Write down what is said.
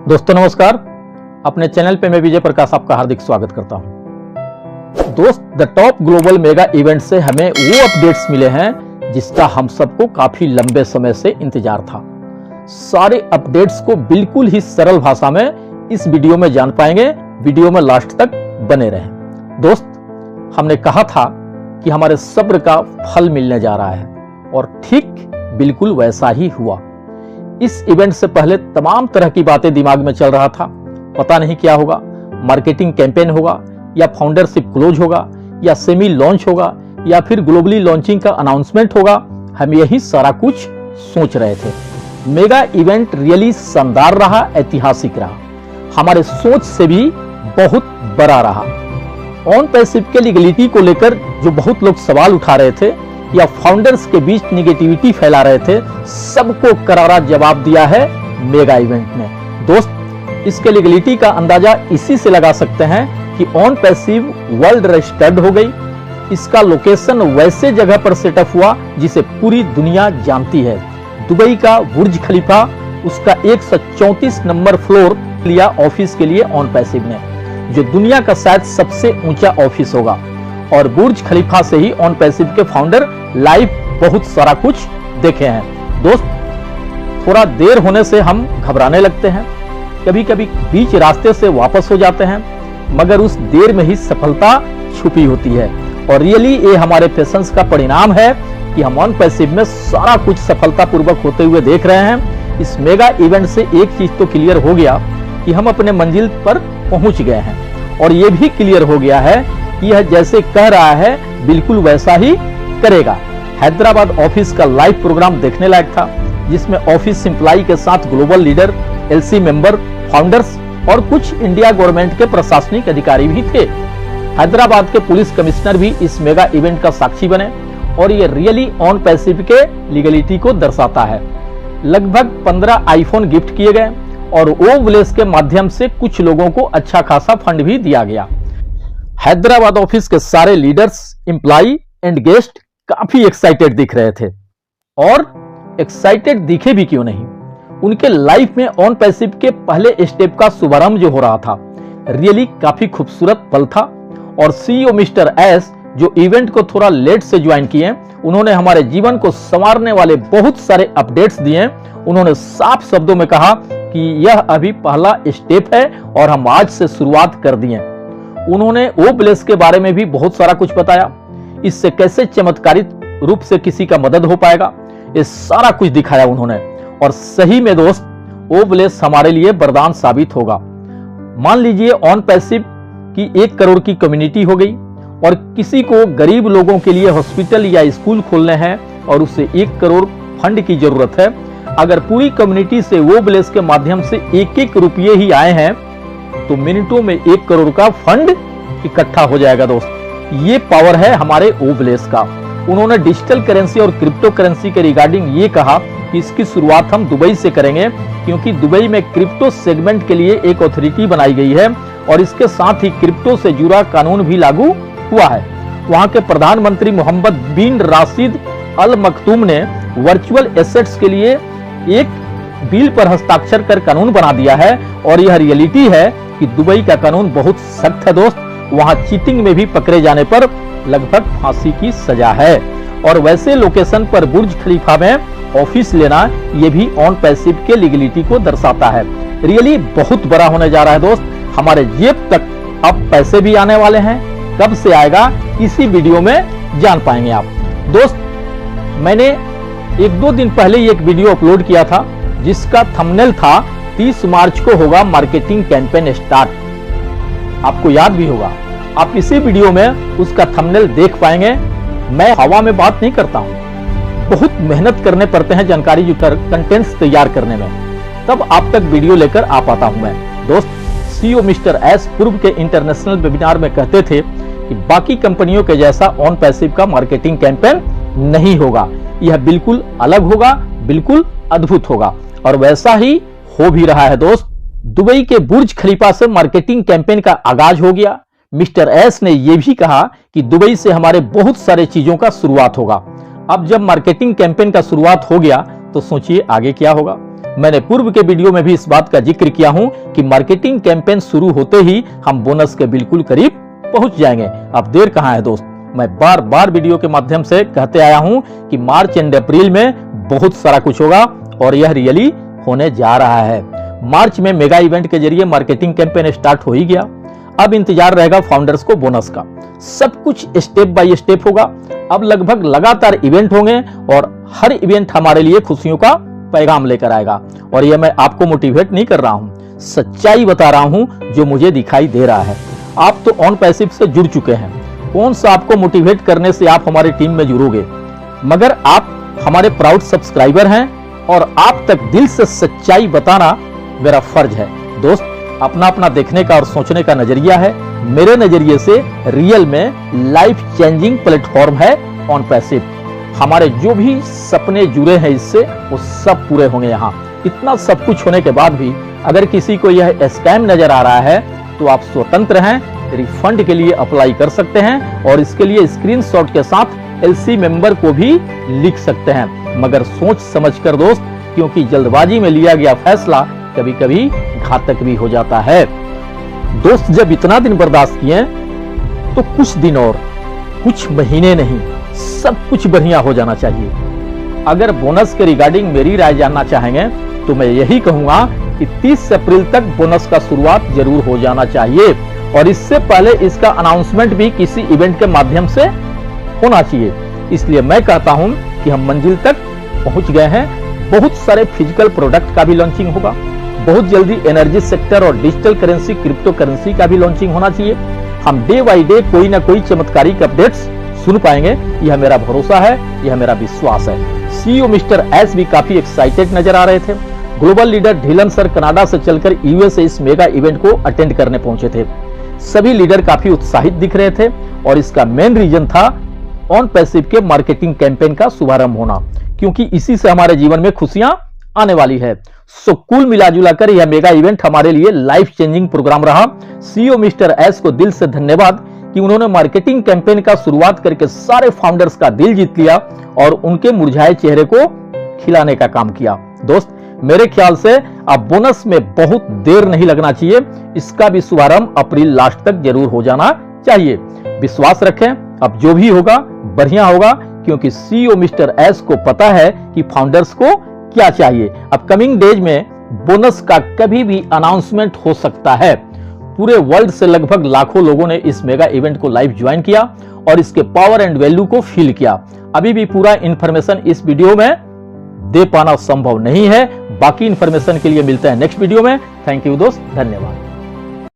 दोस्तों नमस्कार, अपने चैनल पे मैं विजय प्रकाश आपका हार्दिक स्वागत करता हूं। दोस्त, the top global mega event से हमें वो अपडेट्स मिले हैं जिसका हम सबको काफी लंबे समय से इंतजार था। सारे अपडेट्स को बिल्कुल ही सरल भाषा में इस वीडियो में जान पाएंगे। वीडियो में लास्ट तक बने रहें। दोस्त, हमने कहा था कि हमारे सब्र का फल मिलने जा रहा है और ठीक बिल्कुल वैसा ही हुआ। इस इवेंट से पहले तमाम तरह की बातें दिमाग में चल रहा था। पता नहीं क्या होगा, मार्केटिंग कैंपेन होगा या फाउंडरशिप क्लोज होगा या सेमी लॉन्च होगा या फिर ग्लोबली लॉन्चिंग का अनाउंसमेंट होगा। हम यही सारा कुछ सोच रहे थे। मेगा इवेंट रियली शानदार रहा, ऐतिहासिक रहा, हमारे सोच से भी बहुत बड़ा रहा। ऑन पैसिव के लीगलिटी को लेकर जो बहुत लोग सवाल उठा रहे थे या फाउंडर्स के बीच निगेटिविटी फैला रहे थे, सबको करारा जवाब दिया है मेगा इवेंट ने। दोस्त, इसके लीगलिटी का अंदाजा इसी से लगा सकते हैं कि ऑन पैसिव वर्ल्ड रजिस्टर्ड हो गई। इसका लोकेशन वैसे जगह पर सेटअप हुआ जिसे पूरी दुनिया जानती है। दुबई का बुर्ज खलीफा, उसका 134 नंबर फ्लोर लिया ऑफिस के लिए ऑन पैसिव ने, जो दुनिया का शायद सबसे ऊंचा ऑफिस होगा। और बुर्ज खलीफा से ही ऑन पैसिव के फाउंडर लाइव बहुत सारा कुछ देखे हैं। दोस्त, थोड़ा देर होने से हम घबराने लगते हैं, कभी कभी बीच रास्ते से वापस हो जाते हैं, मगर उस देर में ही सफलता छुपी होती है। और रियली ये हमारे पेशेंस का परिणाम है कि हम ऑन पैसिव में सारा कुछ सफलतापूर्वक होते हुए देख रहे हैं। इस मेगा इवेंट से एक चीज तो क्लियर हो गया कि हम अपने मंजिल पर पहुंच गए हैं, और ये भी क्लियर हो गया है कि यह जैसे कह रहा है बिल्कुल वैसा ही करेगा। हैदराबाद ऑफिस का लाइव प्रोग्राम देखने लायक था, जिसमें ऑफिस एम्प्लॉई के साथ global leader, LC member, founders और कुछ इंडिया गवर्नमेंट के प्रशासनिक अधिकारी भी थे। हैदराबाद के पुलिस कमिश्नर भी इस मेगा इवेंट का साक्षी बने, और ये रियली ऑन पैसिव के लीगलिटी को दर्शाता है। लगभग 15 आईफोन गिफ्ट किए गए और ओवलेस के माध्यम से कुछ लोगों को अच्छा खासा फंड भी दिया गया। हैदराबाद ऑफिस के सारे लीडर्स, एम्प्लॉई एंड गेस्ट काफी एक्साइटेड दिख रहे थे, और एक्साइटेड दिखे भी क्यों नहीं, उनके लाइफ में ऑन पैसिव के पहले स्टेप का शुभारंभ जो हो रहा था, रियली काफी खूबसूरत पल था। और सीईओ मिस्टर एस, जो इवेंट को थोड़ा लेट से ज्वाइन किए, उन्होंने हमारे जीवन को संवारने वाले बहुत सारे अपडेट्स दिए। उन्होंने साफ शब्दों में कहा कि यह अभी पहला स्टेप है और हम आज से शुरुआत कर दिए। उन्होंने ओब्लेस के बारे में भी बहुत सारा कुछ बताया, इससे कैसे चमत्कारिक रूप से किसी का मदद हो पाएगा, ये सारा कुछ दिखाया उन्होंने। और सही में दोस्त, ओब्लेस हमारे लिए वरदान साबित होगा। मान लीजिए ऑन पैसिव की 1 करोड़ की कम्युनिटी हो गई और किसी को गरीब लोगों के लिए हॉस्पिटल या स्कूल खोलने हैं और उसे 1 करोड़ फंड की जरूरत है। अगर पूरी कम्युनिटी से ओब्लेस के माध्यम से 1-1 रुपये ही आए हैं तो मिनटों में 1 करोड़ का फंड इकट्ठा हो जाएगा। दोस्त, ये पावर है हमारे ओब्लेस का। उन्होंने डिजिटल करेंसी और क्रिप्टो करेंसी के रिगार्डिंग ये कहा कि इसकी शुरुआत हम दुबई से करेंगे, क्योंकि दुबई में क्रिप्टो सेगमेंट के लिए एक अथॉरिटी बनाई गई है और इसके साथ ही क्रिप्टो से जुड़ा कानून भी लागू हुआ है। वहां के प्रधानमंत्री मोहम्मद बिन राशिद अल मखतूम ने वर्चुअल एसेट्स के लिए एक बिल पर हस्ताक्षर कर कानून बना दिया है, और यह रियलिटी है कि दुबई का कानून बहुत सख्त है। दोस्त, वहां चीटिंग में भी पकड़े जाने पर लगभग फांसी की सजा है। और वैसे लोकेशन पर बुर्ज खलीफा में ऑफिस लेना, यह भी ऑन पैसिव के लीगलिटी को दर्शाता है। रियली बहुत बड़ा होने जा रहा है। दोस्त, हमारे जेब तक अब पैसे भी आने वाले हैं। कब से आएगा, इसी वीडियो में जान पाएंगे आप। दोस्त, मैंने 1-2 दिन पहले एक वीडियो अपलोड किया था जिसका थंबनेल था 30 मार्च को होगा मार्केटिंग कैंपेन स्टार्ट। आपको याद भी होगा, आप इसी वीडियो में उसका थंबनेल देख पाएंगे। मैं हवा में बात नहीं करता हूं, बहुत मेहनत करने पड़ते हैं जानकारी जुटाकर कंटेंट्स तैयार करने में, तब आप तक वीडियो लेकर आ पाता हूं मैं। दोस्त, सीईओ मिस्टर एस पूर्व के इंटरनेशनल वेबिनार में कहते थे कि बाकी कंपनियों के जैसा ऑन पैसिव का मार्केटिंग कैंपेन नहीं होगा, यह बिल्कुल अलग होगा, बिल्कुल अद्भुत होगा, और वैसा ही हो भी रहा है। दोस्त, दुबई के बुर्ज खलीफा से मार्केटिंग कैंपेन का आगाज हो गया। मिस्टर एस ने यह भी कहा कि दुबई से हमारे बहुत सारे चीजों का शुरुआत होगा। अब जब मार्केटिंग कैंपेन का शुरुआत हो गया तो सोचिए आगे क्या होगा। मैंने पूर्व के वीडियो में भी इस बात का जिक्र किया हूं कि मार्केटिंग कैंपेन शुरू होते ही हम बोनस के बिल्कुल करीब पहुंच जाएंगे। अब देर कहां है दोस्त, मैं बार बार वीडियो के माध्यम से कहते आया हूं कि मार्च एंड अप्रैल में बहुत सारा कुछ होगा और यह रियली होने जा रहा है। मार्च में मेगा इवेंट के जरिए मार्केटिंग कैंपेन स्टार्ट हो ही गया। अब इंतजार रहेगा फाउंडर्स को बोनस का। सब कुछ स्टेप बाय स्टेप होगा। अब लगभग लगातार इवेंट होंगे और हर इवेंट हमारे लिए खुशियों का पैगाम लेकर आएगा। और यह मैं आपको मोटिवेट नहीं कर रहा हूं, सच्चाई बता रहा हूं जो मुझे दिखाई दे रहा है। आप तो ऑन पैसिव से जुड़ चुके हैं, कौन सा आपको मोटिवेट करने से आप हमारी टीम में जुड़ोगे, मगर आप हमारे प्राउड सब्सक्राइबर हैं और आप तक दिल से सच्चाई बताना मेरा फर्ज है। दोस्त, अपना अपना देखने का और सोचने का नजरिया है। मेरे नजरिए से रियल में लाइफ चेंजिंग प्लेटफॉर्म है ऑन पैसिव। हमारे जो भी सपने जुड़े हैं इससे वो सब पूरे होंगे। यहाँ इतना सब कुछ होने के बाद भी अगर किसी को यह स्कैम नजर आ रहा है तो आप स्वतंत्र हैं, रिफंड के लिए अप्लाई कर सकते हैं और इसके लिए स्क्रीनशॉट के साथ एलसी मेंबर को भी लिख सकते हैं, मगर सोच समझकर दोस्त, क्योंकि जल्दबाजी में लिया गया फैसला कभी कभी घातक भी हो जाता है। दोस्त, जब इतना दिन बर्दाश्त किए तो कुछ दिन और, कुछ महीने नहीं, सब कुछ बढ़िया हो जाना चाहिए। अगर बोनस के रिगार्डिंग मेरी राय जानना चाहेंगे तो मैं यही कहूंगा कि 30 अप्रैल तक बोनस का शुरुआत जरूर हो जाना चाहिए और इससे पहले इसका अनाउंसमेंट भी किसी इवेंट के माध्यम से होना चाहिए। इसलिए मैं कहता हूं कि हम मंजिल तक पहुंच गए हैं। बहुत सारे फिजिकल प्रोडक्ट का भी लॉन्चिंग होगा। बहुत जल्दी एनर्जी सेक्टर और डिजिटल करेंसी, क्रिप्टो करेंसी का भी लॉन्चिंग होना चाहिए। हम डे बाय डे कोई ना कोई चमत्कारिक अपडेट्स सुन पाएंगे, यह मेरा भरोसा है, यह मेरा विश्वास है। सीईओ मिस्टर एस भी काफी एक्साइटेड नजर आ रहे थे। Global leader Dhillon sir Canada से चलकर यूएस से इस मेगा इवेंट को अटेंड करने पहुंचे थे। सभी लीडर काफी उत्साहित दिख रहे थे और इसका मेन रीजन था ऑन पैसिव के मार्केटिंग कैंपेन का शुभारंभ होना, क्योंकि इसी से हमारे जीवन में खुशियां आने वाली है। सो कुल मिलाजुला कर यह मेगा इवेंट हमारे लिए लाइफ चेंजिंग प्रोग्राम रहा। सीईओ मिस्टर एस को दिल से धन्यवाद कि उन्होंने मार्केटिंग कैंपेन का शुरुआत करके सारे फाउंडर्स का दिल जीत लिया और उनके मुरझाए चेहरे को खिलाने का काम किया। दोस्त, मेरे ख्याल से अब बोनस में बहुत देर नहीं लगना चाहिए। इसका भी शुभारंभ अप्रैल लास्ट तक जरूर हो जाना चाहिए। विश्वास रखें, अब जो भी होगा बढ़िया होगा, क्योंकि सीईओ मिस्टर एस को पता है कि फाउंडर्स को क्या चाहिए। अपकमिंग डेज में बोनस का कभी भी अनाउंसमेंट हो सकता है। पूरे वर्ल्ड से लगभग लाखों लोगों ने इस मेगा इवेंट को लाइव ज्वाइन किया और इसके पावर एंड वैल्यू को फील किया। अभी भी पूरा इंफॉर्मेशन इस वीडियो में दे पाना संभव नहीं है। बाकी इंफॉर्मेशन के लिए मिलते हैं नेक्स्ट वीडियो में। थैंक यू दोस्त, धन्यवाद।